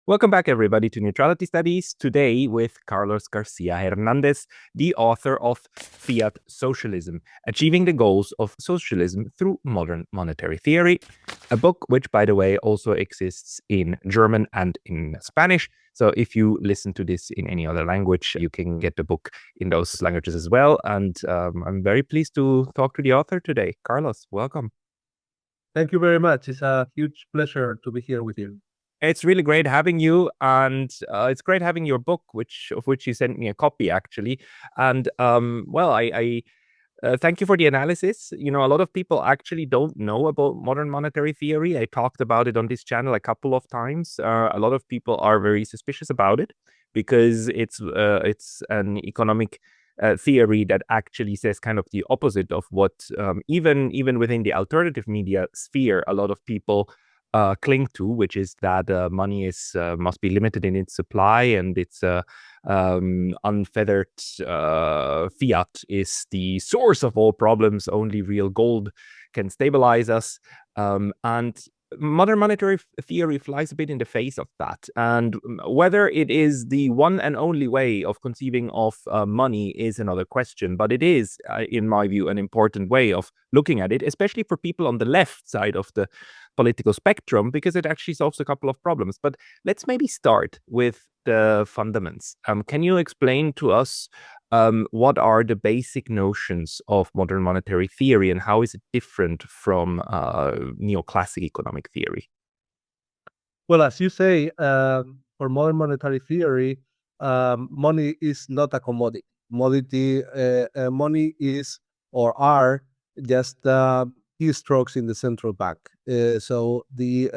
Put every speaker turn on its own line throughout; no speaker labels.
Welcome back, everybody, to Neutrality Studies. Today with Carlos García Hernández, the author of Fiat Socialism, Achieving the Goals of Socialism Through Modern Monetary Theory, a book which, by the way, also exists in German and in Spanish. So if you listen to this in any other language, you can get the book in those languages as well. And I'm very pleased to talk to the author today. Carlos, welcome.
Thank you very much. It's a huge pleasure to be here with you.
It's really great having you, and it's great having your book, of which you sent me a copy actually. And I thank you for the analysis. You know, a lot of people actually don't know about modern monetary theory. I talked about it on this channel a couple of times. A lot of people are very suspicious about it because it's an economic theory that actually says kind of the opposite of what even within the alternative media sphere, a lot of people cling to, which is that money is must be limited in its supply, and it's unfeathered fiat is the source of all problems. Only real gold can stabilize us, and modern monetary theory flies a bit in the face of that. And whether it is the one and only way of conceiving of money is another question, but it is, in my view, an important way of looking at it, especially for people on the left side of the political spectrum, because it actually solves a couple of problems. But let's maybe start with the fundamentals. Can you explain to us what are the basic notions of modern monetary theory, and how is it different from neoclassic economic theory?
Well, as you say, for modern monetary theory, money is not a commodity. Money is or are just keystrokes in the central bank. So the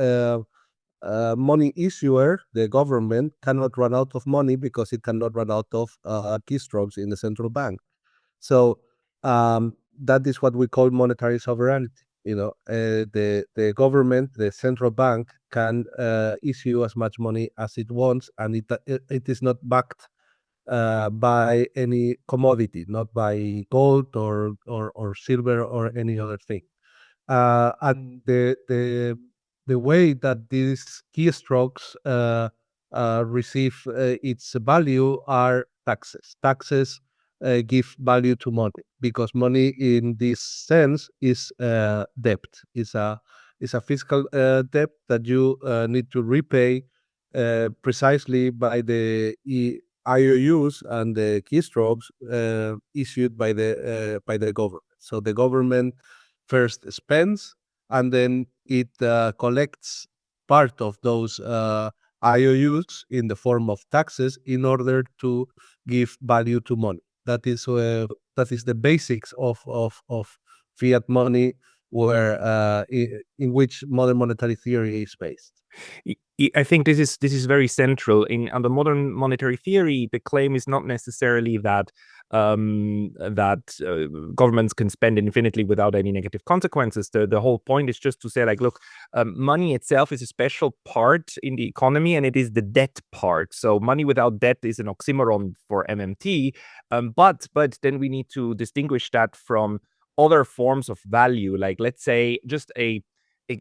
money issuer, the government, cannot run out of money because it cannot run out of keystrokes in the central bank. So that is what we call monetary sovereignty. The government, the central bank, can issue as much money as it wants, and it is not backed by any commodity, not by gold or silver or any other thing. And the way that these keystrokes receive its value are taxes. Taxes give value to money, because money in this sense is debt. It's a fiscal debt that you need to repay precisely by the IOUs and the keystrokes issued by the government. So the government first spends, and then it collects part of those IOUs in the form of taxes in order to give value to money. That is the basics of fiat money, where in which modern monetary theory is based.
I think this is very central in under modern monetary theory. The claim is not necessarily that governments can spend infinitely without any negative consequences. The whole point is just to say, like, look, money itself is a special part in the economy, and it is the debt part. So money without debt is an oxymoron for MMT, but then we need to distinguish that from other forms of value, like, let's say, just a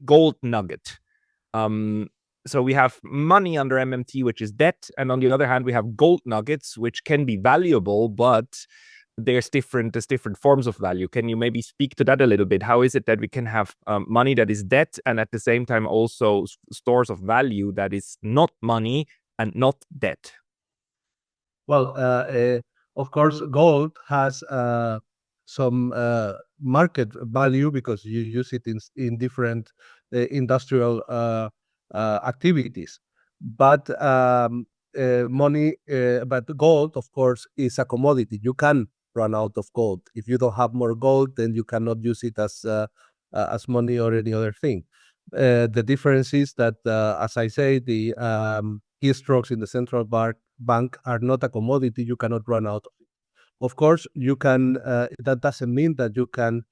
gold nugget. So we have money under MMT, which is debt, and on the other hand, we have gold nuggets, which can be valuable, but there's different forms of value. Can you maybe speak to that a little bit? How is it that we can have money that is debt, and at the same time also stores of value that is not money and not debt?
Well, of course, gold has some market value because you use it in different industrial activities. But but gold, of course, is a commodity. You can run out of gold. If you don't have more gold, then you cannot use it as money or any other thing. The difference is that, as I say, the keystrokes in the central bank are not a commodity. You cannot run out of it. Of course, you can. That doesn't mean that you can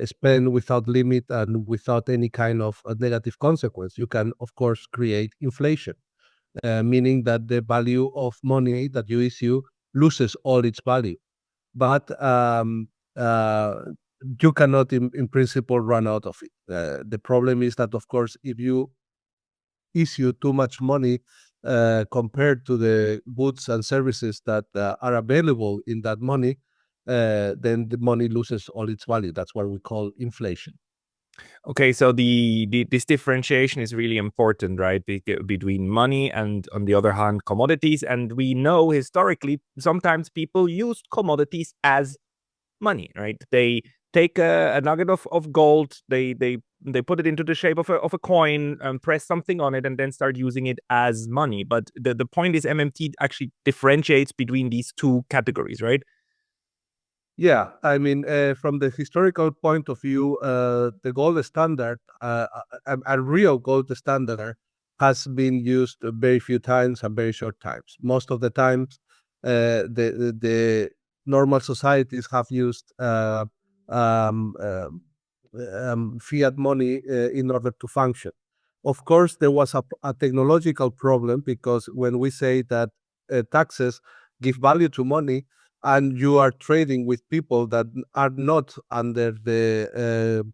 spend without limit and without any kind of negative consequence. You can, of course, create inflation, meaning that the value of money that you issue loses all its value. But you cannot, in principle, run out of it. The problem is that, of course, if you issue too much money compared to the goods and services that are available in that money, then the money loses all its value. That's what we call inflation.
Okay, so this differentiation is really important, right? Between money and, on the other hand, commodities. And we know historically, sometimes people use commodities as money, right? They take a nugget of gold, they put it into the shape of a coin, press something on it, and then start using it as money. But the point is, MMT actually differentiates between these two categories, right?
Yeah, I mean, from the historical point of view, the gold standard, a real gold standard, has been used very few times and very short times. Most of the times, the normal societies have used um, fiat money in order to function. Of course, there was a technological problem, because when we say that taxes give value to money, and you are trading with people that are not under the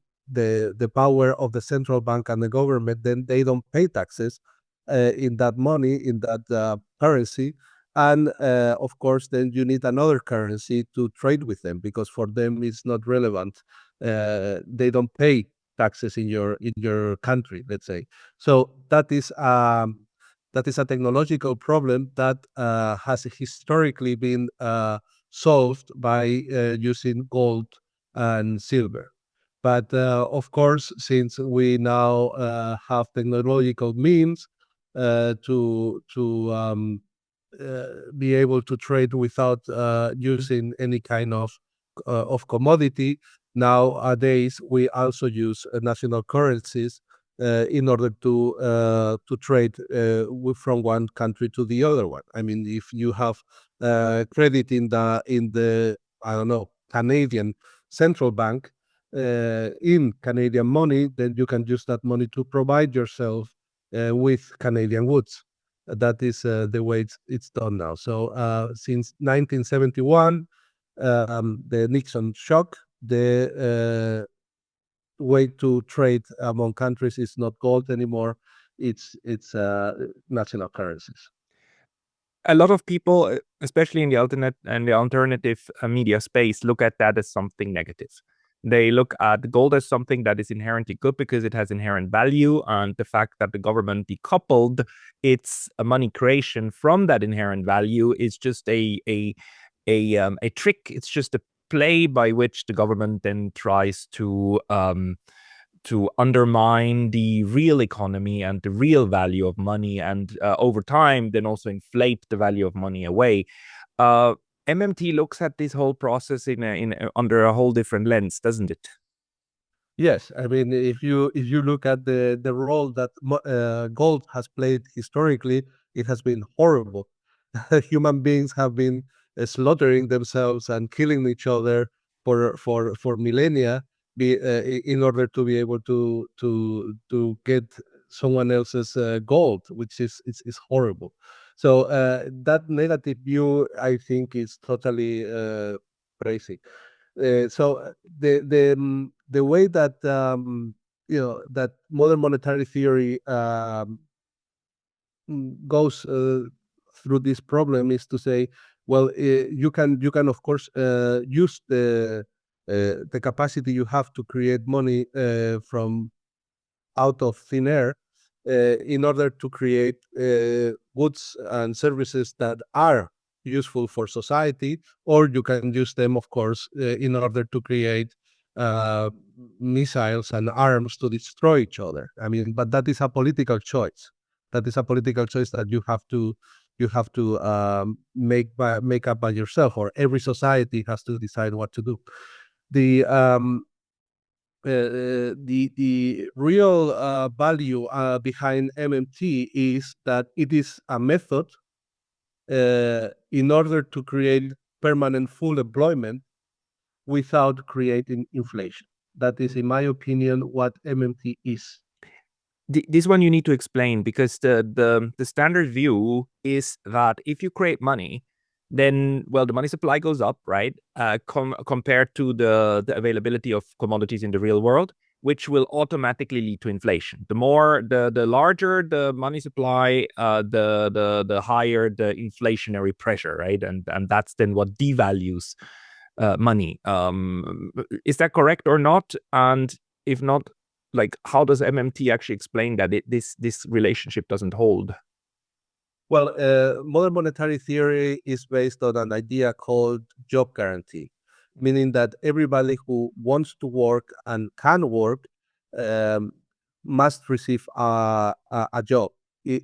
power of the central bank and the government, then they don't pay taxes in that money, in that currency. And of course, then you need another currency to trade with them, because for them it's not relevant. They don't pay taxes in your country, let's say. So that is a technological problem that has historically been solved by using gold and silver. But of course, since we now have technological means to be able to trade without using any kind of commodity, nowadays we also use national currencies in order to trade from one country to the other one. I mean, if you have credit in the I don't know, Canadian central bank in Canadian money, then you can use that money to provide yourself with Canadian goods. That is the way it's done now. So since 1971, the Nixon shock, the way to trade among countries is not gold anymore. It's national currencies.
A lot of people, especially in the alternative media space, look at that as something negative. They look at gold as something that is inherently good because it has inherent value, and the fact that the government decoupled its money creation from that inherent value is just a trick. It's just a play by which the government then tries to undermine the real economy and the real value of money, and over time then also inflate the value of money away. MMT looks at this whole process under a whole different lens, doesn't it?
Yes, I mean, if you look at the role that gold has played historically, it has been horrible. Human beings have been slaughtering themselves and killing each other for millennia, in order to be able to get someone else's gold, which is horrible. So that negative view, I think, is totally crazy. So the way that that modern monetary theory goes through this problem is to say, well, you can of course use the capacity you have to create money from out of thin air in order to create goods and services that are useful for society, or you can use them, of course, in order to create uh, missiles and arms to destroy each other. I mean, but that is a political choice. That is a political choice that you have to make up by yourself, or every society has to decide what to do. The the real value behind MMT is that it is a method in order to create permanent full employment without creating inflation. That is, in my opinion, what MMT is.
This one you need to explain, because the standard view is that if you create money, then, well, the money supply goes up, right? Compared to the availability of commodities in the real world. which will automatically lead to inflation. The larger the money supply, the higher the inflationary pressure, right? And that's then what devalues money. Is that correct or not? And if not, like, how does MMT actually explain that this relationship doesn't hold?
Well, modern monetary theory is based on an idea called job guarantee, meaning that everybody who wants to work and can work um, must receive a job,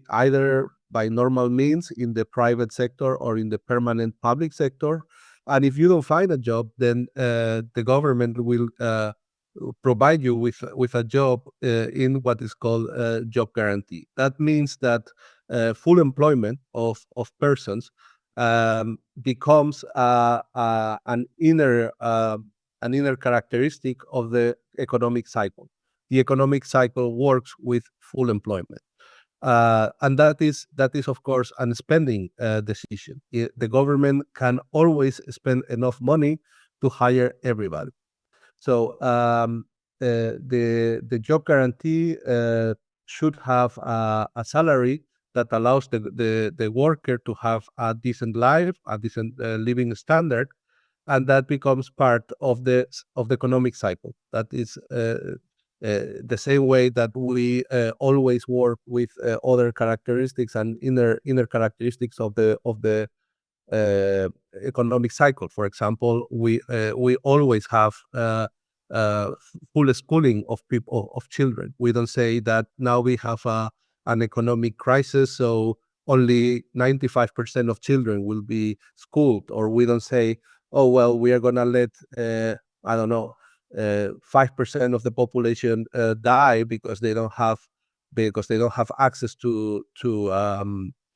either by normal means in the private sector or in the permanent public sector. And if you don't find a job, then the government will provide you with a job in what is called job guarantee. That means that full employment of persons becomes an inner characteristic of the economic cycle. The economic cycle works with full employment. And that is of course a spending decision. The government can always spend enough money to hire everybody. So the job guarantee should have a salary that allows the worker to have a decent life, a decent living standard, and that becomes part of the economic cycle. That is the same way that we always work with other characteristics and inner characteristics of the economic cycle. For example, we always have full schooling of children. We don't say that now we have an economic crisis, so only 95% of children will be schooled, or we don't say, oh well, we are gonna let I don't know 5% of the population die because they don't have access to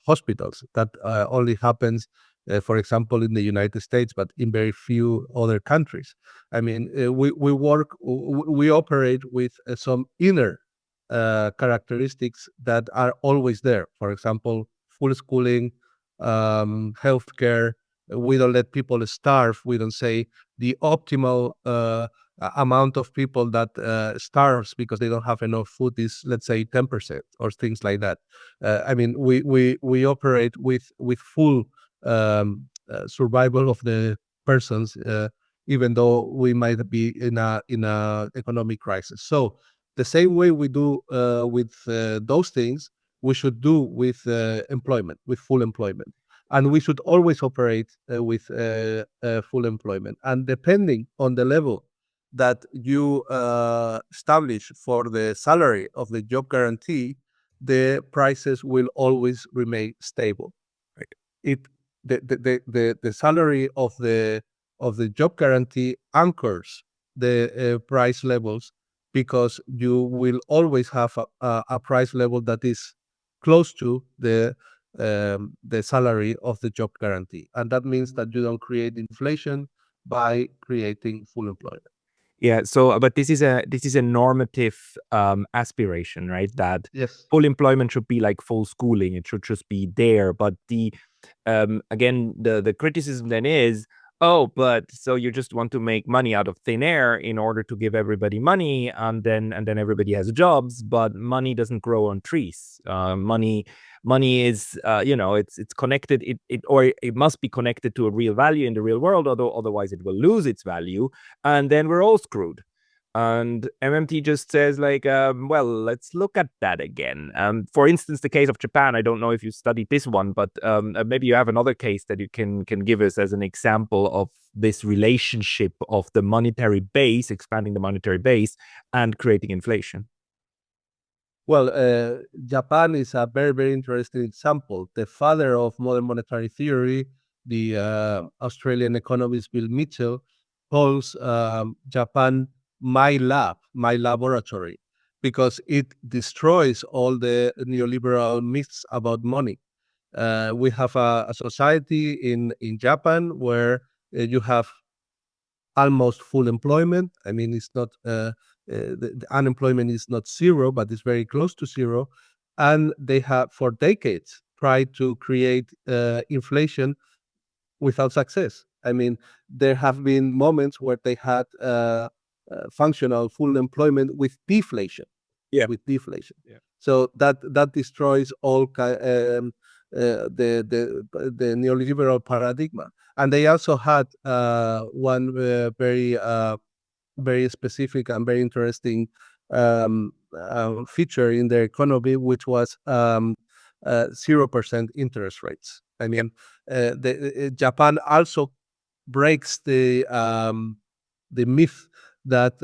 hospitals. That only happens for example, in the United States, but in very few other countries. I mean, we operate with some inner characteristics that are always there. For example, full schooling, healthcare. We don't let people starve. We don't say the optimal amount of people that starves because they don't have enough food is, let's say, 10% or things like that. I mean, we operate with full survival of the persons, even though we might be in a economic crisis. So the same way we do with those things, we should do with employment, with full employment, and we should always operate with full employment. And depending on the level that you establish for the salary of the job guarantee, the prices will always remain stable. Right? It the salary of the job guarantee anchors the price levels, because you will always have a price level that is close to the salary of the job guarantee, and that means that you don't create inflation by creating full employment.
Yeah. So, but this is a normative aspiration, right? That
Yes.
full employment should be like full schooling. It should just be there. But the again, the criticism then is, oh, but so you just want to make money out of thin air in order to give everybody money, and then everybody has jobs, but money doesn't grow on trees. Money is it's connected, it must be connected to a real value in the real world, although otherwise it will lose its value, and then we're all screwed. And MMT just says, like, well, let's look at that again. For instance, the case of Japan, I don't know if you studied this one, but maybe you have another case that you can give us as an example of this relationship of the monetary base, expanding the monetary base, and creating inflation.
Well, Japan is a very, very interesting example. The father of modern monetary theory, the Australian economist Bill Mitchell, calls Japan my lab, my laboratory, because it destroys all the neoliberal myths about money. We have a society in Japan where you have almost full employment. I mean, it's not the unemployment is not zero, but it's very close to zero. And they have for decades tried to create inflation without success. I mean, there have been moments where they had functional full employment with deflation. With deflation. So that destroys all the neoliberal paradigm. And they also had one very specific and very interesting feature in their economy, which was 0% interest rates. I mean, Japan also breaks the myth that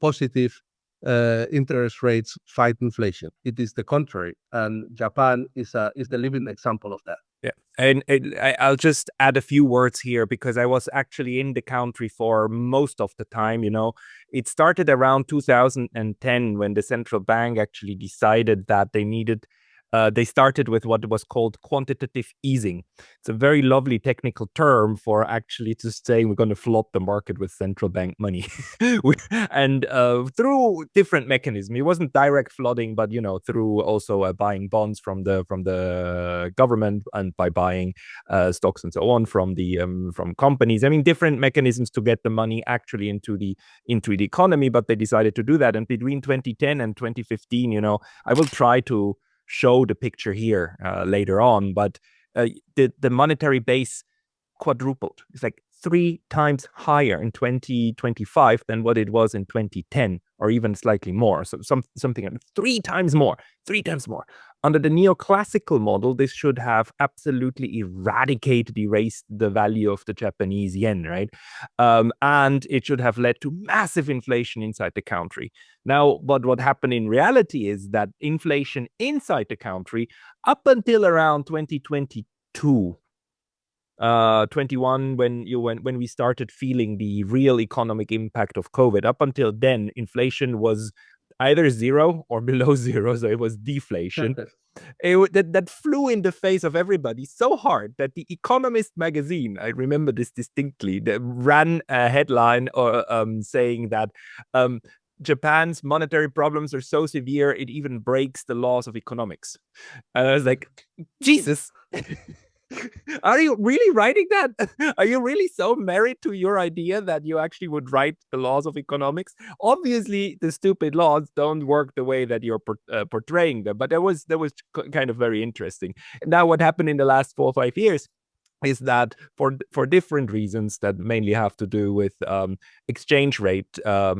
positive interest rates fight inflation. It is the contrary, and Japan is the living example of that.
Yeah, and I'll just add a few words here because I was actually in the country for most of the time. It started around 2010 when the central bank actually decided that they needed. They started with what was called quantitative easing. It's a very lovely technical term for actually just saying we're going to flood the market with central bank money. And through different mechanisms. It wasn't direct flooding, but through also buying bonds from the government and by buying stocks and so on from companies. I mean, different mechanisms to get the money actually into the economy, but they decided to do that. And between 2010 and 2015, I will try to show the picture here later on, but the monetary base quadrupled. It's like 3 times higher in 2025 than what it was in 2010, or even slightly more. So something 3 times more. Under the neoclassical model, this should have absolutely erased the value of the Japanese yen, right? And it should have led to massive inflation inside the country. Now, but what happened in reality is that inflation inside the country, up until around 2022, 21, when we started feeling the real economic impact of COVID. Up until then, inflation was either zero or below zero, so it was deflation. That flew in the face of everybody so hard that the Economist magazine, I remember this distinctly, that ran a headline saying that Japan's monetary problems are so severe it even breaks the laws of economics. And I was like, Jesus. Are you really writing that? Are you really so married to your idea that you actually would write the laws of economics? Obviously, the stupid laws don't work the way that you're portraying them, but that was kind of very interesting. Now, what happened in the last 4 or 5 years is that for different reasons that mainly have to do with exchange rate, not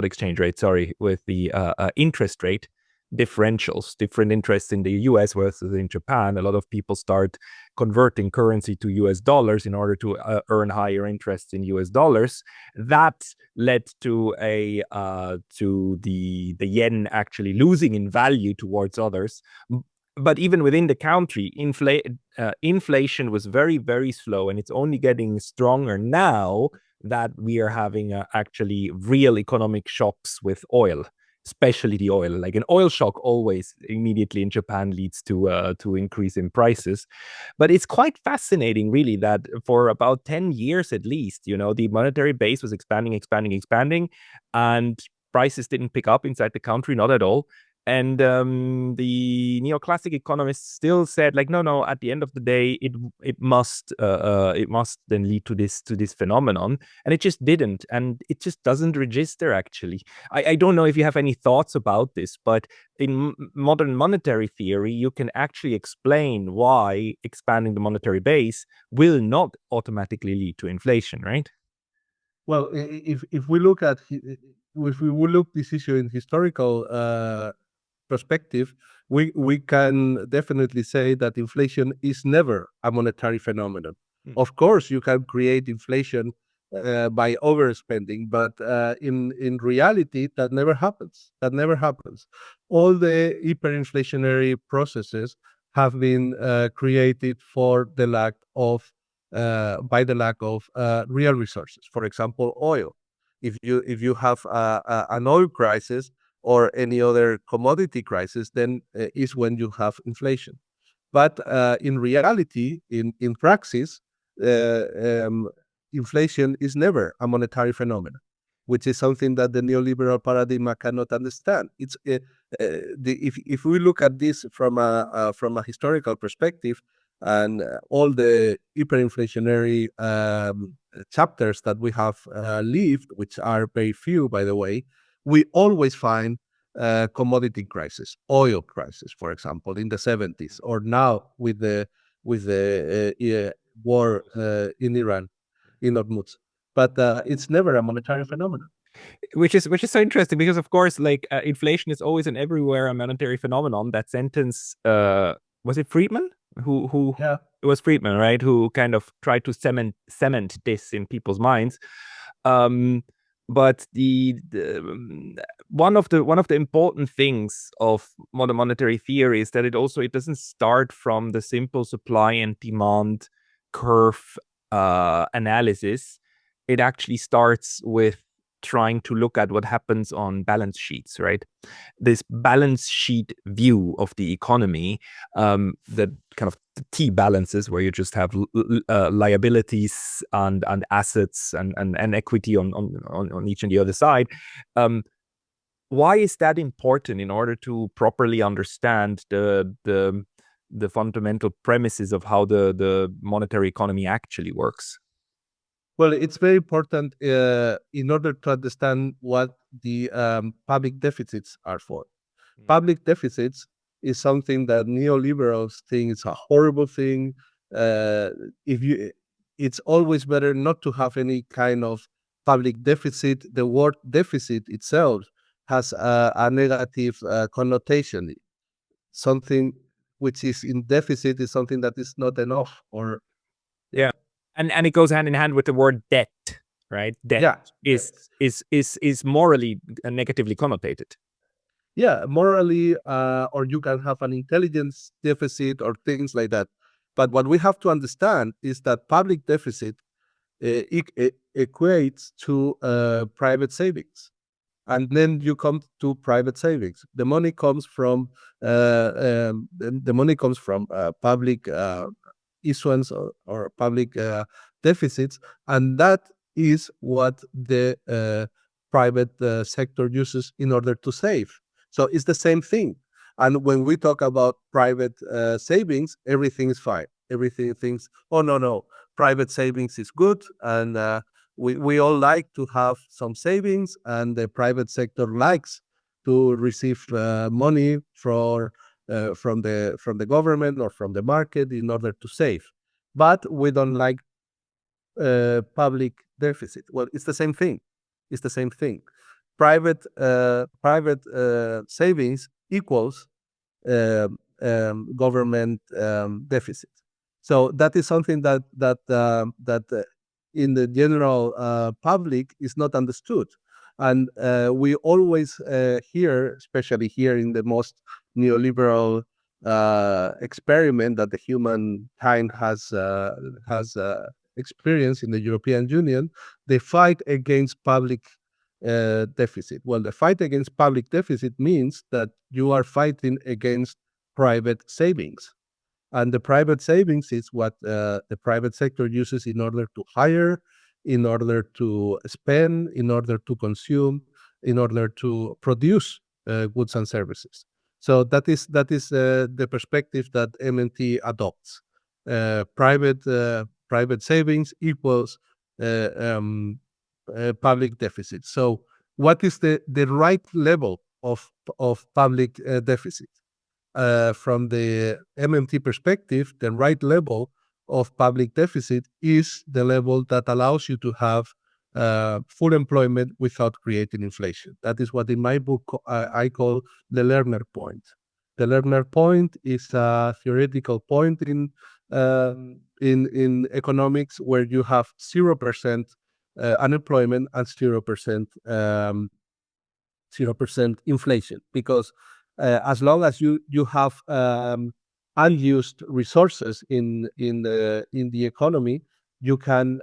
exchange rate, sorry, with the interest rate differentials, different interests in the US versus in Japan. A lot of people start converting currency to US dollars in order to earn higher interest in US dollars. That led to the yen actually losing in value towards others. But even within the country, inflation was very, very slow, and it's only getting stronger now that we are having actually real economic shocks with oil. Especially the oil, like an oil shock always immediately in Japan leads to increase in prices. But it's quite fascinating, really, that for about 10 years at least, the monetary base was expanding, and prices didn't pick up inside the country, not at all. And the neoclassic economists still said, like, no, at the end of the day, it must then lead to this phenomenon, and it just didn't, and it just doesn't register. Actually, I don't know if you have any thoughts about this, but in modern monetary theory, you can actually explain why expanding the monetary base will not automatically lead to inflation, right?
Well, if we look this issue in historical perspective, we can definitely say that inflation is never a monetary phenomenon. Of course, you can create inflation by overspending, but in reality, that never happens. All the hyperinflationary processes have been created for the lack of real resources. For example, oil. If you have an oil crisis or any other commodity crisis, then is when you have inflation. But in reality, in praxis, inflation is never a monetary phenomenon, which is something that the neoliberal paradigm cannot understand. It's if we look at this from a historical perspective, and all the hyperinflationary chapters that we have lived, which are very few, by the way, we always find commodity crisis, oil crisis, for example, in the 70s, or now with the war in Iran, in Hormuz. But it's never a monetary phenomenon.
Which is so interesting because, of course, like inflation is always and everywhere a monetary phenomenon. That sentence, was it Friedman? Who
Yeah.
It was Friedman, right? Who kind of tried to cement this in people's minds. But one of the important things of modern monetary theory is that it doesn't start from the simple supply and demand curve analysis. It actually starts with trying to look at what happens on balance sheets, right? This balance sheet view of the economy, that kind of the T balances where you just have liabilities and assets and equity on each and the other side. Why is that important in order to properly understand the fundamental premises of how the monetary economy actually works?
Well, it's very important in order to understand what the public deficits are for. Public deficits is something that neoliberals think is a horrible thing. Uh, it's always better not to have any kind of public deficit. The word deficit itself has a negative connotation. Something which is in deficit is something that is not enough, or
Yeah. And it goes hand in hand with the word debt, right? Debt
yeah,
is morally negatively connotated.
yeah, morally, or you can have an intelligence deficit or things like that. But what we have to understand is that public deficit equates to private savings. And then you come to private savings. The money comes from public issuance or public deficits, and that is what the private sector uses in order to save. So it's the same thing. And when we talk about private savings, everything is fine. Everything thinks, oh no, private savings is good, and we all like to have some savings, and the private sector likes to receive money from the government or from the market in order to save. But we don't like public deficit. Well, it's the same thing. It's the same thing. Private savings equals government deficit. So that is something that in the general public is not understood. And we always hear, especially here in the most neoliberal experiment that the humankind has experienced in the European Union, the fight against public deficit. Well, the fight against public deficit means that you are fighting against private savings. And the private savings is what the private sector uses in order to hire, in order to spend, in order to consume, in order to produce goods and services. So that is the perspective that MNT adopts. Private savings equals public deficit. So what is the right level of public deficit? From the MMT perspective, the right level of public deficit is the level that allows you to have full employment without creating inflation. That is what in my book I call the Lerner point. The Lerner point is a theoretical point in economics where you have 0% unemployment and 0% inflation, because as long as you have unused resources in the economy, you can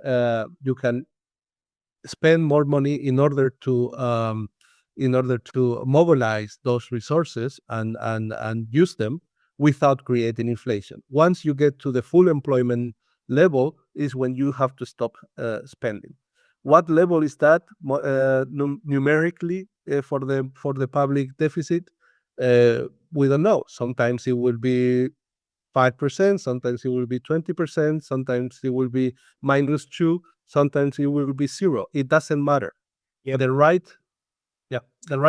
spend more money in order to mobilize those resources and use them without creating inflation. Once you get to the full employment level is when you have to stop spending. What level is that numerically for the public deficit? We don't know. Sometimes it will be 5%, sometimes it will be 20%, sometimes it will be -2, sometimes it will be 0. It doesn't matter.
Yep.
The right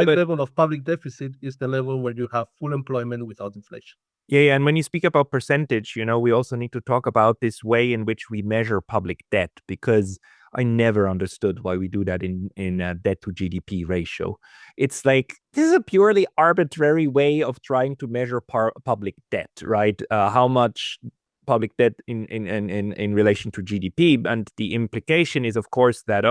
But-
level of public deficit is the level where you have full employment without inflation.
Yeah, and when you speak about percentage, we also need to talk about this way in which we measure public debt, because I never understood why we do that in debt to GDP ratio. It's like, this is a purely arbitrary way of trying to measure public debt, right? How much public debt in relation to GDP. And the implication is, of course, that,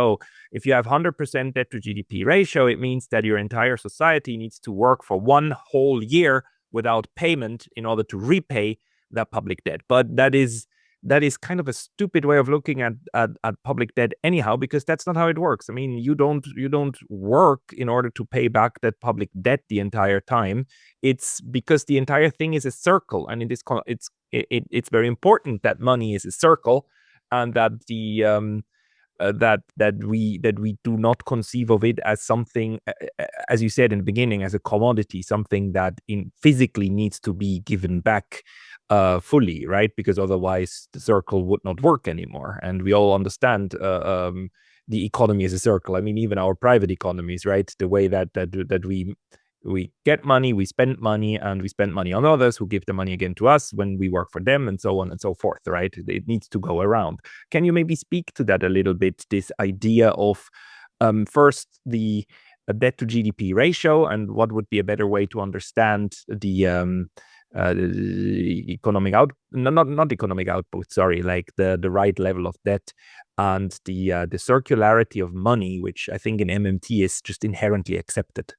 if you have 100% debt to GDP ratio, it means that your entire society needs to work for one whole year without payment in order to repay that public debt. But that is kind of a stupid way of looking at public debt anyhow, because that's not how it works. I mean, you don't work in order to pay back that public debt the entire time. It's because the entire thing is a circle, and in this it's very important that money is a circle, and that that we do not conceive of it as something, as you said in the beginning, as a commodity, something that physically needs to be given back fully, right? Because otherwise the circle would not work anymore. And we all understand the economy is a circle. I mean, even our private economies, right? The way that we get money, we spend money, and we spend money on others who give the money again to us when we work for them, and so on and so forth, right? It needs to go around. Can you maybe speak to that a little bit, this idea of first the debt to GDP ratio, and what would be a better way to understand the economic not economic output, sorry, like the right level of debt, and the circularity of money, which I think in MMT is just inherently accepted.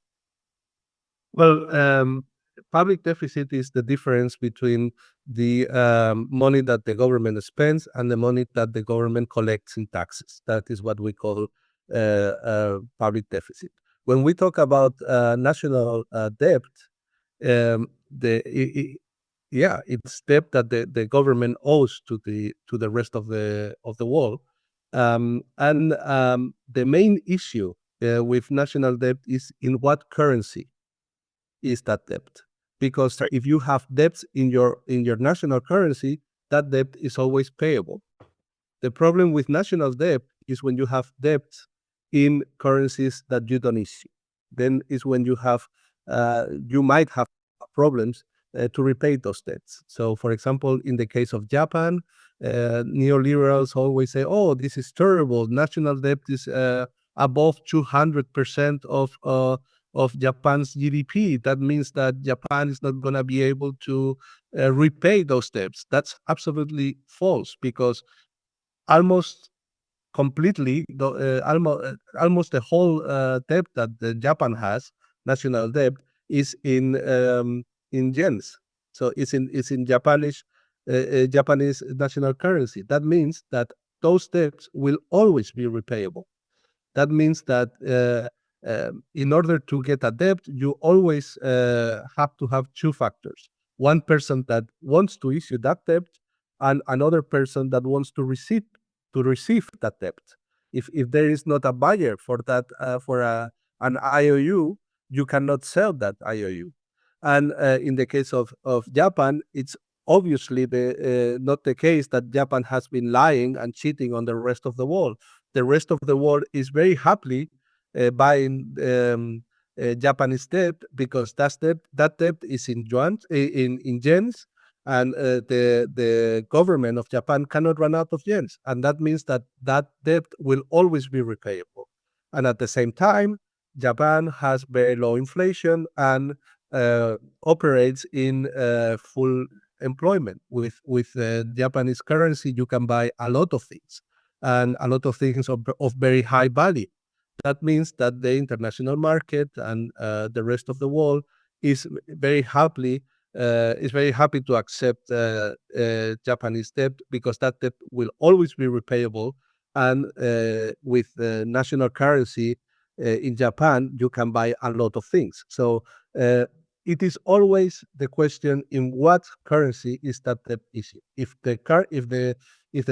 Well, public deficit is the difference between the money that the government spends and the money that the government collects in taxes. That is what we call public deficit. When we talk about national debt, it's debt that the government owes to the rest of the world. The main issue with national debt is in what currency is that debt, because if you have debts in your national currency, that debt is always payable. The problem with national debt is when you have debts in currencies that you don't issue. Then is when you might have problems to repay those debts. So, for example, in the case of Japan, neoliberals always say, "Oh, this is terrible. National debt is above 200% of Japan's GDP. That means that Japan is not going to be able to repay those debts." That's absolutely false, because almost completely, almost the whole debt that Japan has, national debt, is in yens. So it's in Japanese national currency. That means that those debts will always be repayable. That means that in order to get a debt, you always have to have two factors: one person that wants to issue that debt, and another person that wants to receive that debt. If there is not a buyer for that an IOU, you cannot sell that IOU. And in the case of Japan, it's obviously not the case that Japan has been lying and cheating on the rest of the world. The rest of the world is very happily buying Japanese debt, because that debt is in yuan, in yens, and the government of Japan cannot run out of yens, and that means that debt will always be repayable. And at the same time, Japan has very low inflation and operates in full employment. With Japanese currency, you can buy a lot of things, and a lot of things of very high value. That means that the international market and the rest of the world is very happy to accept Japanese debt, because that debt will always be repayable. And with national currency in Japan, you can buy a lot of things. So it is always the question, in what currency is that debt issued? If the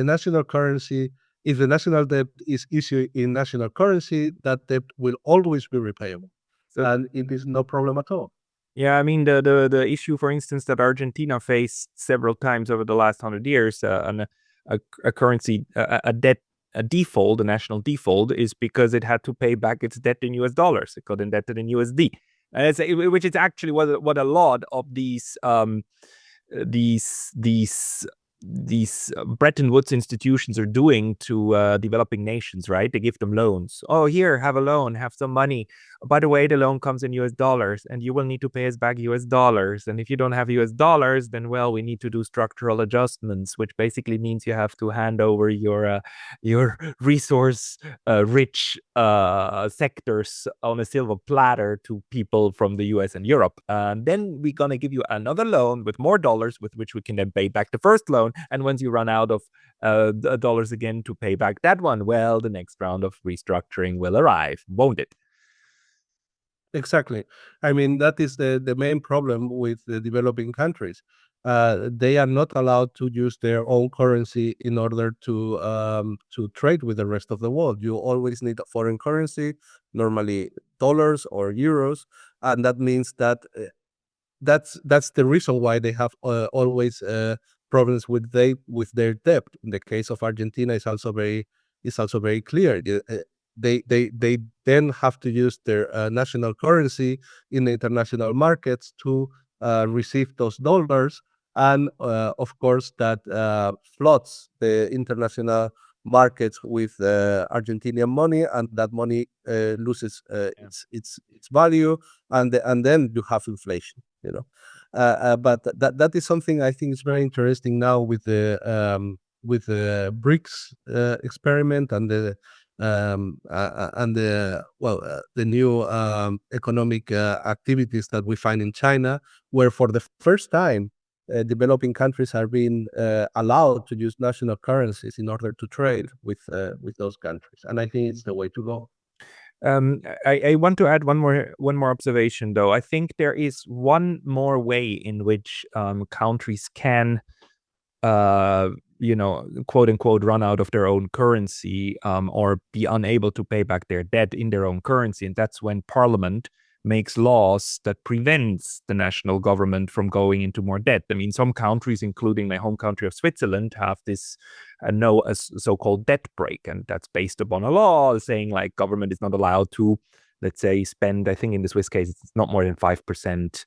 national currency, if the national debt is issued in national currency, that debt will always be repayable, and it is no problem at all.
Yeah, I mean the issue, for instance, that Argentina faced several times over the last 100 years, a currency a debt a default, a national default, is because it had to pay back its debt in US dollars. It got indebted in USD, which is actually what a lot of these Bretton Woods institutions are doing to developing nations, right? They give them loans. Oh, here, have a loan, have some money. By the way, the loan comes in US dollars, and you will need to pay us back US dollars. And if you don't have US dollars, then, well, we need to do structural adjustments, which basically means you have to hand over your resource rich sectors on a silver platter to people from the US and Europe. And then we're going to give you another loan with more dollars with which we can then pay back the first loan. And once you run out of dollars again to pay back that one, well, the next round of restructuring will arrive, won't it?
Exactly. I mean, that is the main problem with the developing countries. They are not allowed to use their own currency in order to trade with the rest of the world. You always need a foreign currency, normally dollars or euros, and that means that that's the reason why they have always problems with their debt. In the case of Argentina, is also very clear. They then have to use their national currency in the international markets to receive those dollars, and of course that floods the international markets with Argentinian money, and that money loses its value, and then you have inflation. But that is something I think is very interesting now with the BRICS experiment and the new economic activities that we find in China, where for the first time developing countries are being allowed to use national currencies in order to trade with those countries, and I think it's the way to go.
I want to add one more observation, though. I think there is one more way in which countries can, quote unquote, run out of their own currency, or be unable to pay back their debt in their own currency, and that's when Parliament makes laws that prevents the national government from going into more debt. I mean, some countries, including my home country of Switzerland, have this a so-called debt break, and that's based upon a law saying like government is not allowed to, let's say, spend, I think in the Swiss case, it's not more than 5%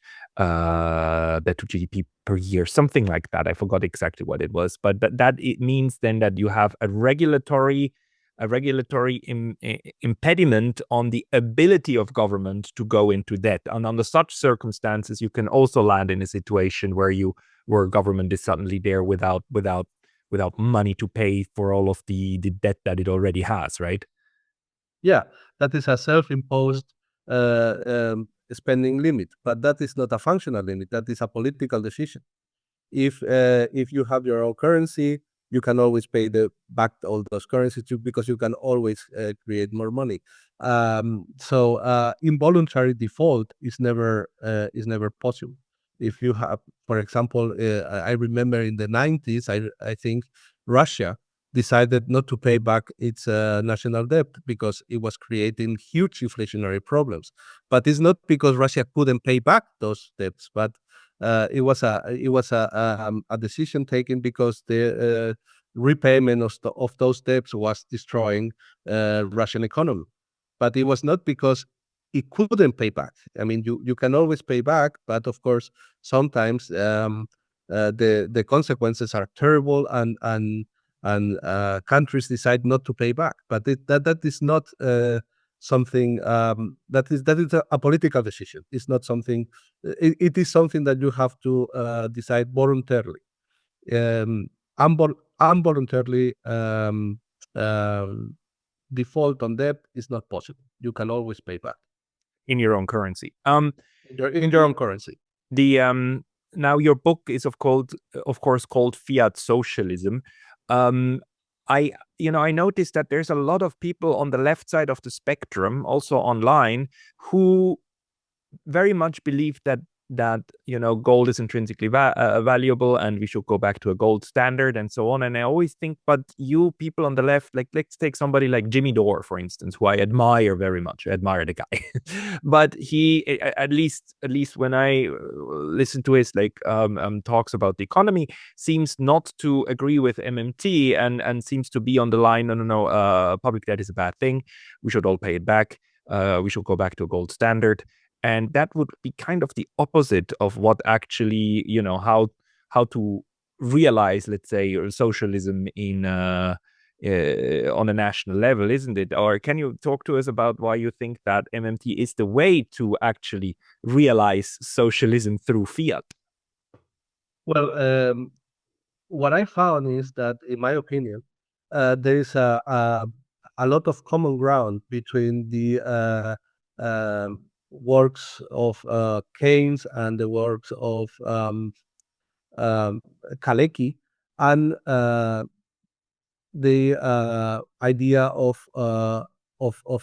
debt to GDP per year, something like that. I forgot exactly what it was, but that it means then that you have a regulatory impediment on the ability of government to go into debt. And under such circumstances, you can also land in a situation where government is suddenly there without money to pay for all of the debt that it already has, right?
Yeah, that is a self-imposed spending limit, but that is not a functional limit. That is a political decision. If you have your own currency, you can always pay back all those currencies because you can always create more money. So involuntary default is never possible. If you have, for example, I remember in the 90s, I think Russia decided not to pay back its national debt because it was creating huge inflationary problems. But it's not because Russia couldn't pay back those debts, but it was a decision taken because the repayment of those debts was destroying Russian economy. But it was not because it couldn't pay back. I mean, you can always pay back, but of course, sometimes the consequences are terrible, and countries decide not to pay back. But that is not something that is a political decision. It's not something. It is something that you have to decide voluntarily. Involuntarily default on debt is not possible. You can always pay back
In your own currency.
in your own currency.
The now your book is of course called Fiat Socialism. I noticed that there's a lot of people on the left side of the spectrum, also online, who very much believe that that gold is intrinsically valuable and we should go back to a gold standard and so on. And I always think, but you people on the left, like let's take somebody like Jimmy Dore, for instance, who I admire very much. I admire the guy, but he, at least when I listen to his talks about the economy, seems not to agree with MMT and seems to be on the line, no, public debt is a bad thing. We should all pay it back. We should go back to a gold standard. And that would be kind of the opposite of what actually, how to realize, let's say, socialism in on a national level, isn't it? Or can you talk to us about why you think that MMT is the way to actually realize socialism through fiat?
Well, what I found is that, in my opinion, there is a lot of common ground between the works of Keynes and the works of Kalecki, and the idea of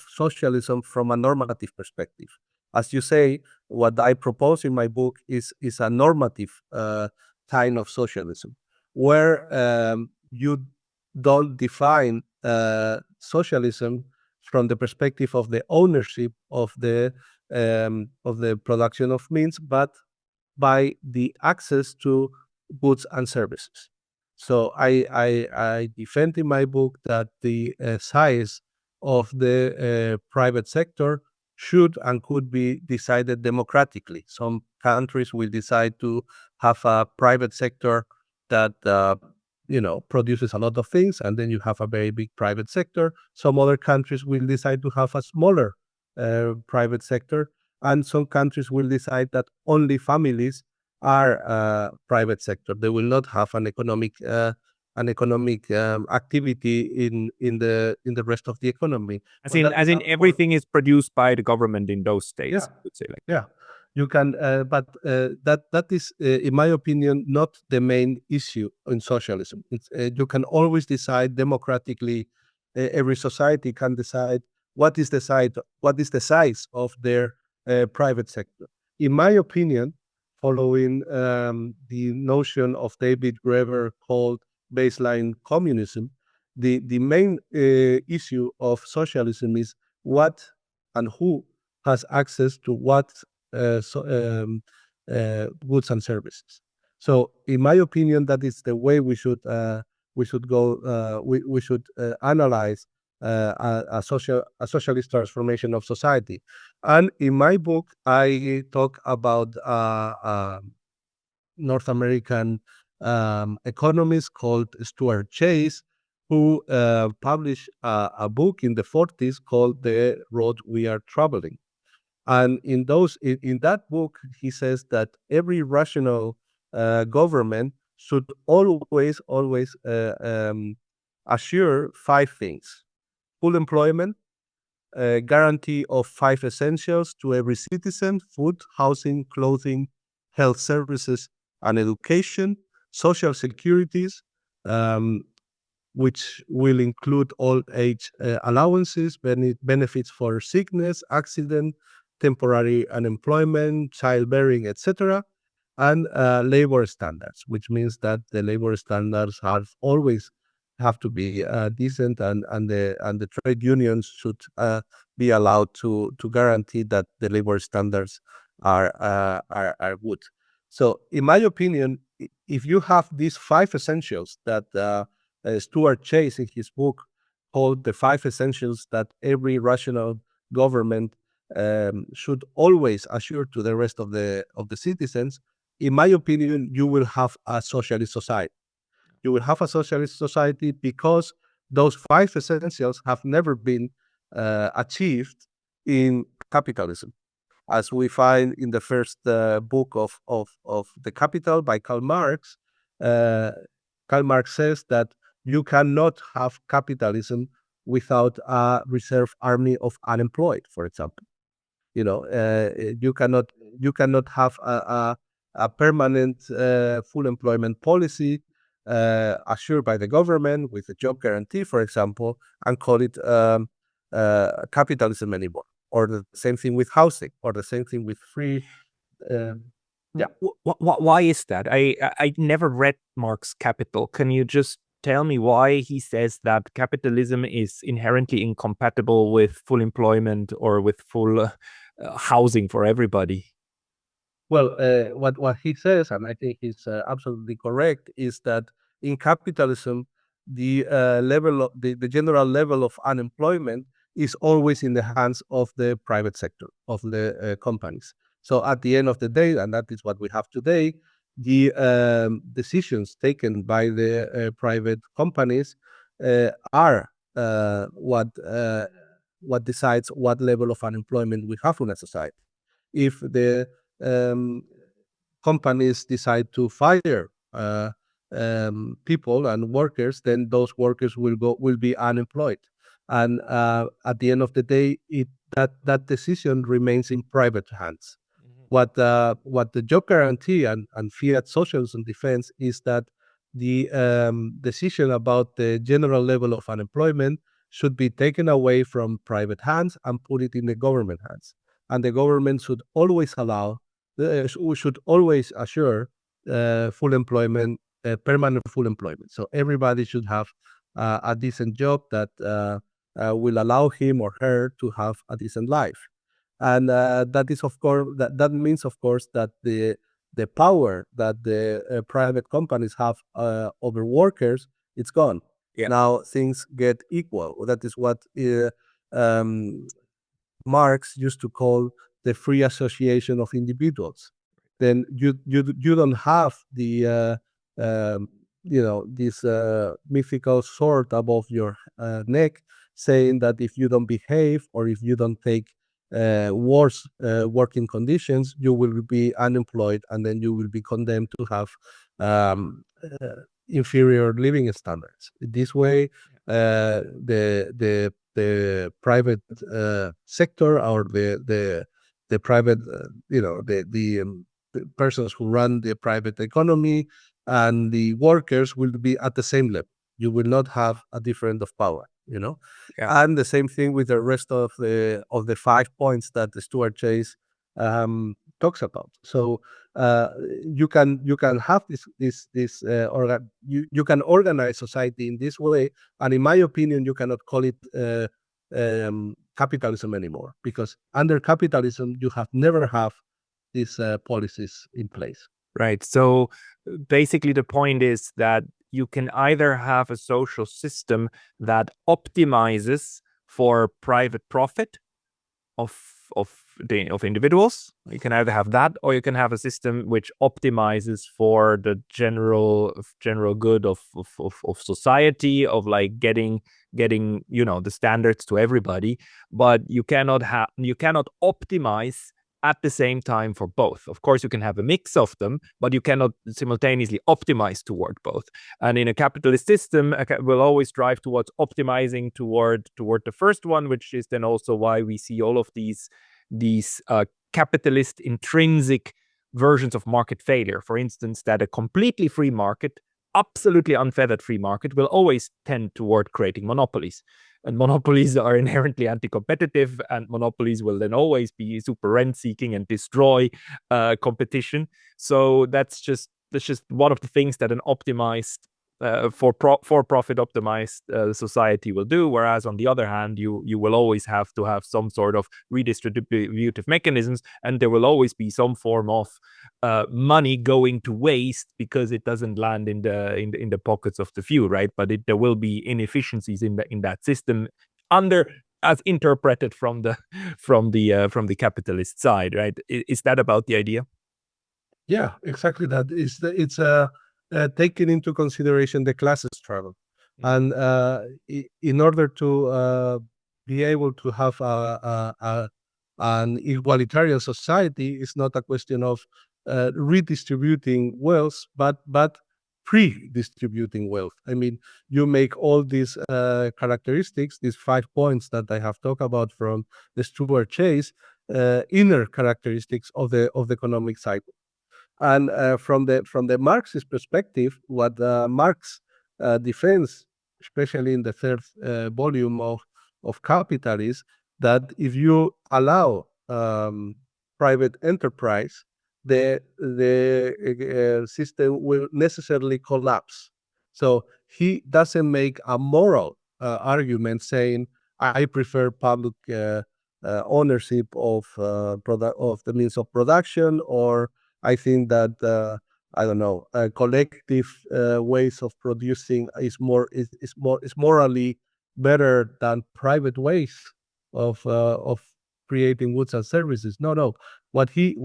socialism from a normative perspective. As you say, what I propose in my book is a normative kind of socialism, where you don't define socialism from the perspective of the ownership of the production of means, but by the access to goods and services. So I defend in my book that the size of the private sector should and could be decided democratically. Some countries will decide to have a private sector that produces a lot of things, and then you have a very big private sector. Some other countries will decide to have a smaller private sector, and some countries will decide that only families are private sector. They will not have an economic activity in the rest of the economy.
As in everything is produced by the government in those states.
Yeah.
I would say like.
Yeah, you can, but that is, in my opinion, not the main issue in socialism. It's, you can always decide democratically. Every society can decide what is the size of their private sector. In my opinion, following the notion of David Graeber called baseline communism, the main issue of socialism is what and who has access to what goods and services. So, in my opinion, that is the way we should go. We should analyze a socialist transformation of society. And in my book, I talk about North American economist called Stuart Chase, who published a book in the 40s called The Road We Are Traveling. And in that book, he says that every rational government should always assure five things: full employment, guarantee of five essentials to every citizen: food, housing, clothing, health services, and education; social securities, which will include old age allowances, benefits for sickness, accident, temporary unemployment, childbearing, etc., and labor standards, which means that the labor standards always have to be decent, and the trade unions should be allowed to guarantee that the labor standards are good. So, in my opinion, if you have these five essentials that Stuart Chase in his book called the five essentials that every rational government should always assure to the rest of the citizens, in my opinion, you will have a socialist society. You will have a socialist society because those five essentials have never been achieved in capitalism. As we find in the first book of The Capital by Karl Marx, Karl Marx says that you cannot have capitalism without a reserve army of unemployed, for example. You cannot have a permanent full employment policy assured by the government with a job guarantee, for example, and call it capitalism anymore. Or the same thing with housing, or the same thing with free Yeah.
Why is that? I never read Marx Capital. Can you just tell me why he says that capitalism is inherently incompatible with full employment or with full housing for everybody?
Well, what he says, and I think he's absolutely correct, is that in capitalism, the the general level of unemployment is always in the hands of the private sector, of the companies. So at the end of the day, and that is what we have today, the decisions taken by the private companies are what decides what level of unemployment we have in a society. If the um, companies decide to fire people and workers, then those workers will be unemployed, and at the end of the day, that decision remains in private hands. What the job guarantee and Fiat Socialism defends is that the decision about the general level of unemployment should be taken away from private hands and put it in the government hands. And the government should always we should always assure full employment, permanent full employment. So everybody should have a decent job that will allow him or her to have a decent life. And that is, of course, that means, of course, that the power that the private companies have over workers, it's gone.
Yeah.
Now things get equal. That is what um, Marx used to call the free association of individuals. Then you don't have the this mythical sword above your neck saying that if you don't behave or if you don't take worse working conditions, you will be unemployed and then you will be condemned to have inferior living standards. This way, the private sector or the private the persons who run the private economy and the workers will be at the same level. You will not have a difference of power,
Yeah.
and the same thing with the rest of the 5 points that Stuart Chase talks about. So you can have you can organize society in this way, and in my opinion, you cannot call it capitalism anymore, because under capitalism you have never have these policies in place.
Right. So basically, the point is that you can either have a social system that optimizes for private profit of of individuals. You can either have that, or you can have a system which optimizes for the general good of society, of like getting the standards to everybody. But you cannot optimize at the same time for both. Of course, you can have a mix of them, but you cannot simultaneously optimize toward both. And in a capitalist system, will always drive towards optimizing toward the first one, which is then also why we see all of these capitalist intrinsic versions of market failure. For instance, that a completely free market, absolutely unfettered free market, will always tend toward creating monopolies. And monopolies are inherently anti-competitive, and monopolies will then always be super rent-seeking and destroy competition. So that's just one of the things that an optimized for-profit optimized society will do. Whereas on the other hand, you will always have to have some sort of redistributive mechanisms, and there will always be some form of money going to waste because it doesn't land in the pockets of the few, right? But there will be inefficiencies in that system as interpreted from the capitalist side, right? Is that about the idea?
Yeah, exactly. That is it's taking into consideration the class struggle, and in order to be able to have an egalitarian society, it's not a question of redistributing wealth, but pre-distributing wealth. I mean, you make all these characteristics, these 5 points that I have talked about from the Stuart Chase, inner characteristics of the economic cycle. And from the Marxist perspective, what Marx defends, especially in the third volume of Capital, is that if you allow private enterprise, the system will necessarily collapse. So he doesn't make a moral argument saying, I prefer public ownership of of the means of production, or I think that I don't know, collective ways of producing is morally better than private ways of creating goods and services. No. What he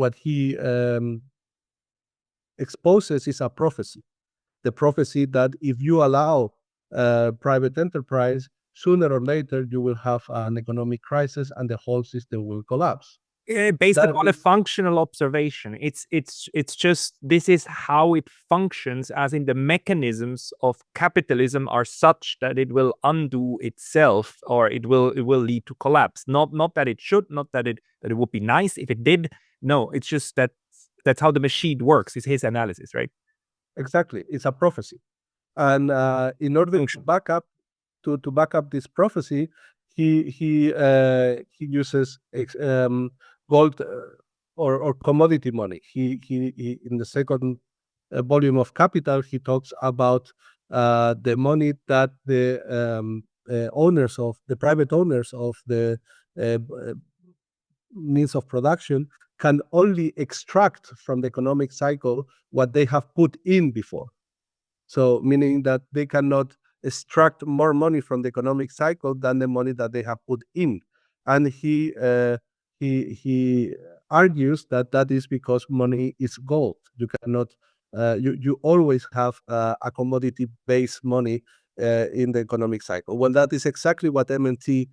exposes is a prophecy. The prophecy that if you allow private enterprise, sooner or later you will have an economic crisis and the whole system will collapse.
Based
That
upon a
is
functional observation. It's just this is how it functions, as in the mechanisms of capitalism are such that it will undo itself, or it will lead to collapse. Not that it should, not that it would be nice if it did. No, it's just that that's how the machine works. Is his analysis, right?
exactly, it's a prophecy. And in order to back up this prophecy, he uses gold or commodity money. He in the second volume of Capital, he talks about the money that the owners of the private owners of the uh, means of production can only extract from the economic cycle what they have put in before. So meaning that they cannot extract more money from the economic cycle than the money that they have put in. And he argues that that is because money is gold. You cannot you always have a commodity based money in the economic cycle. Well, that is exactly what MNT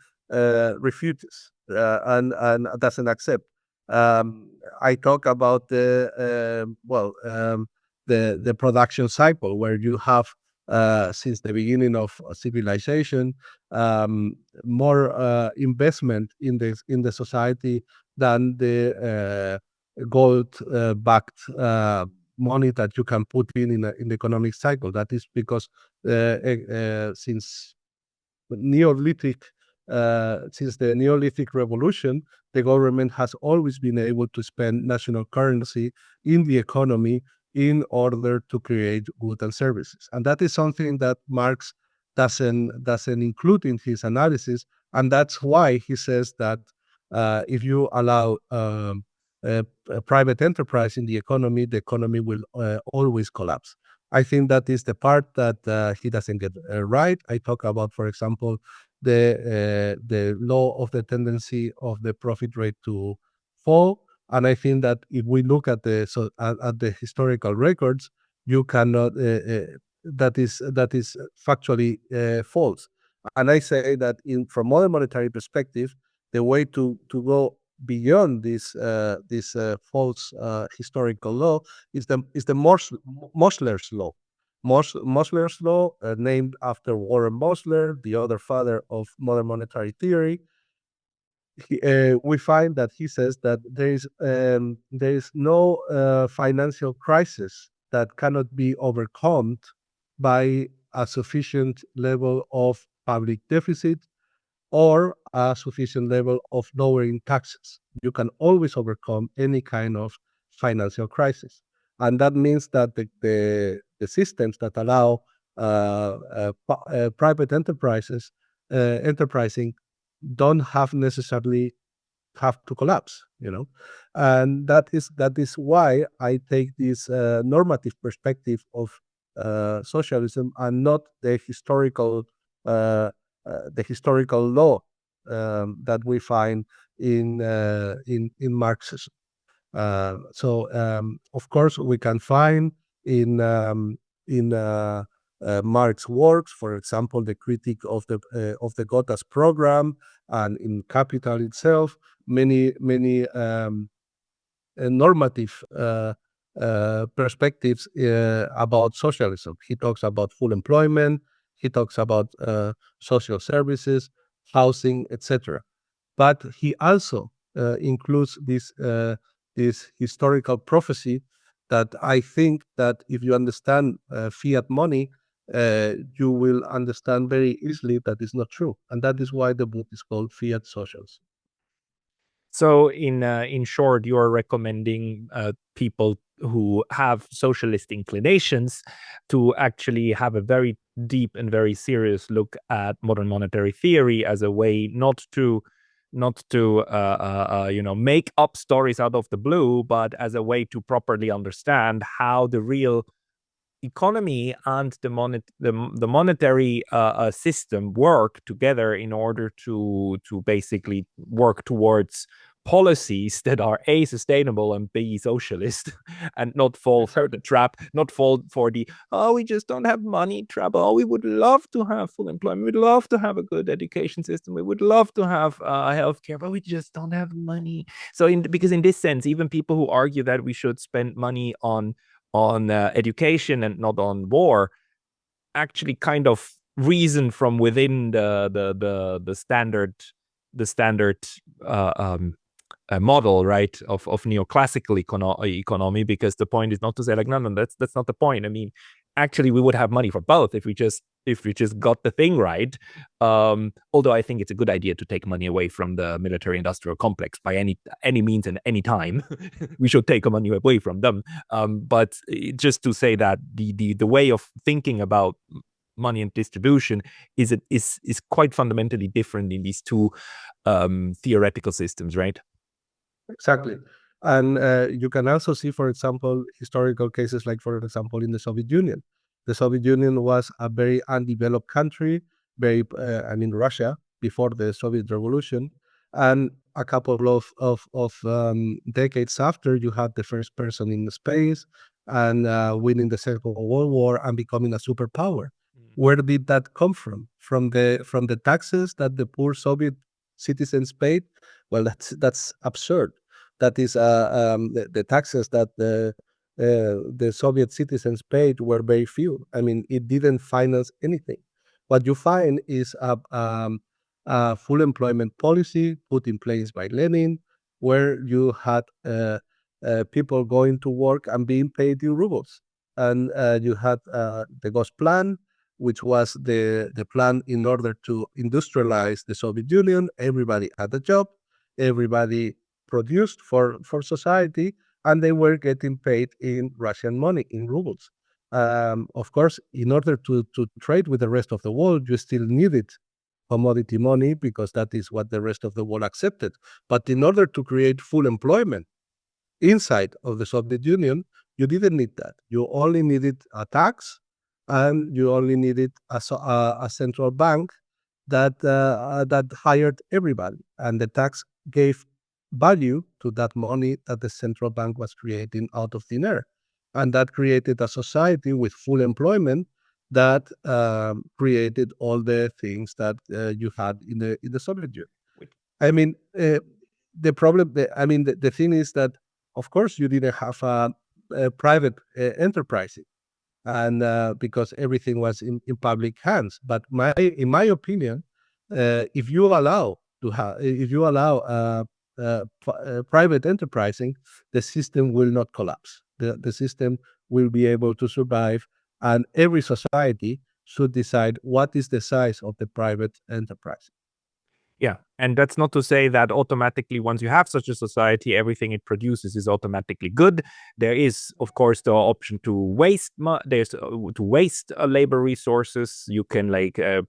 refutes and doesn't accept. I talk about the production cycle, where you have since the beginning of civilization more investment in the society than the gold backed money that you can put in the economic cycle. That is because since Neolithic since the Neolithic revolution, the government has always been able to spend national currency in the economy in order to create goods and services. And that is something that Marx doesn't include in his analysis. And that's why he says that if you allow a private enterprise in the economy will always collapse. I think that is the part that he doesn't get right. I talk about, for example, the law of the tendency of the profit rate to fall. And I think that if we look at at the historical records, you cannot that is factually false. And I say that from modern monetary perspective, the way to go beyond this false historical law is the Mosler's law. Mosler's law, named after Warren Mosler, the other father of modern monetary theory. We find that he says that there is no financial crisis that cannot be overcome by a sufficient level of public deficit or a sufficient level of lowering taxes. You can always overcome any kind of financial crisis. And that means that the systems that allow private enterprising don't have necessarily have to collapse, and that is why I take this normative perspective of socialism and not the historical law that we find in Marxism. Of course, we can find in Marx works, for example, the critique of the Gota's program, and in Capital itself, many normative perspectives about socialism. He talks about full employment. He talks about social services, housing, etc. But he also includes this historical prophecy that I think that if you understand fiat money, you will understand very easily that it's not true. And that is why the book is called Fiat Socialism.
So in short, you are recommending people who have socialist inclinations to actually have a very deep and very serious look at modern monetary theory as a way not to make up stories out of the blue, but as a way to properly understand how the real economy and the monetary system work together in order to basically work towards policies that are A, sustainable, and B, socialist, and not fall for the trap, not fall for the, oh, we just don't have money trap. Oh, we would love to have full employment. We'd love to have a good education system. We would love to have healthcare, but we just don't have money. So because in this sense, even people who argue that we should spend money on education and not on war actually kind of reason from within the standard model, right, of neoclassical economy, because the point is not to say like no, that's not the point. I mean, actually we would have money for both if we just got the thing right. Although I think it's a good idea to take money away from the military industrial complex by any means and any time. We should take money away from them. But just to say that the way of thinking about money and distribution is quite fundamentally different in these two theoretical systems, right?
Exactly. And you can also see, for example, historical cases like, for example, in the Soviet Union. The Soviet Union was a very undeveloped country, Russia, before the Soviet Revolution. And a couple of decades after, you had the first person in space and winning the Second World War and becoming a superpower. Where did that come from? From the taxes that the poor Soviet citizens paid? Well, that's absurd. That is the taxes that the Soviet citizens paid were very few. I mean, it didn't finance anything. What you find is a full employment policy put in place by Lenin, where you had people going to work and being paid in rubles, and you had the Ghost Plan, which was the plan in order to industrialize the Soviet Union. Everybody had a job, everybody produced for society, and they were getting paid in Russian money, in rubles. Of course, in order to trade with the rest of the world, you still needed commodity money because that is what the rest of the world accepted. But in order to create full employment inside of the Soviet Union, you didn't need that. You only needed a tax, and you only needed a central bank that hired everybody, and the tax gave value to that money that the central bank was creating out of thin air, and that created a society with full employment that created all the things that you had in the Soviet Union. I mean, the problem. The thing is that, of course, you didn't have a private enterprise, and because everything was in public hands. But in my opinion, if you allow private enterprising, the system will not collapse. The system will be able to survive, and every society should decide what is the size of the private enterprise.
Yeah, and that's not to say that automatically once you have such a society, everything it produces is automatically good. There is, of course, the option to waste. There's to waste labor resources. You can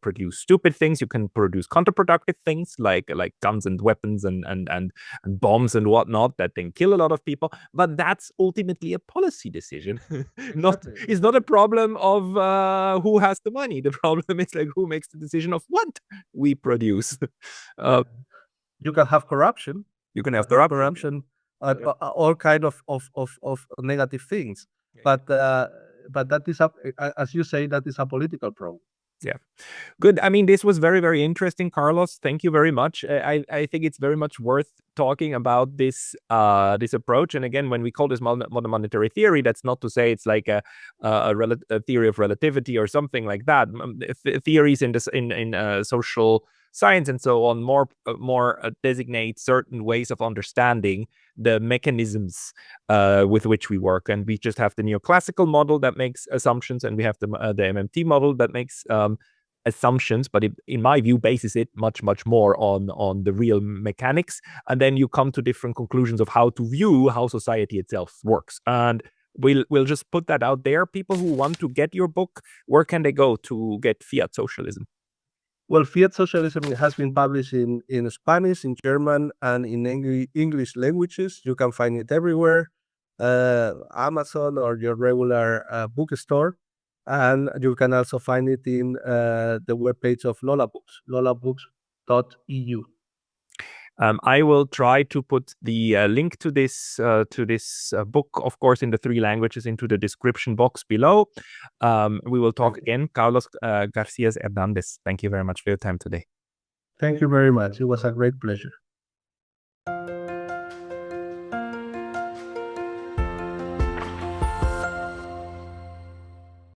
produce stupid things. You can produce counterproductive things like guns and weapons and bombs and whatnot that then kill a lot of people. But that's ultimately a policy decision. It's not a problem of who has the money. The problem is who makes the decision of what we produce.
You can have corruption.
You can have
corruption, all kind of negative things. But that is as you say, that is a political problem.
Yeah, good. I mean, this was very, very interesting, Carlos. Thank you very much. I think it's very much worth talking about this this approach. And again, when we call this modern monetary theory, that's not to say it's like a theory of relativity or something like that. Theories in social science and so on more designate certain ways of understanding the mechanisms with which we work. And we just have the neoclassical model that makes assumptions, and we have the MMT model that makes assumptions, but it, in my view, bases it much more on the real mechanics, and then you come to different conclusions of how to view how society itself works. And we'll just put that out there. People who want to get your book, where can they go to get Fiat Socialism?
Well, Fiat Socialism has been published in Spanish, in German, and in English languages. You can find it everywhere, Amazon or your regular bookstore. And you can also find it in the webpage of Lola Books, lolabooks.eu.
I will try to put the link to this book, of course, in the 3 languages into the description box below. We will talk again. Carlos García Hernández, thank you very much for your time today.
Thank you very much. It was a great pleasure.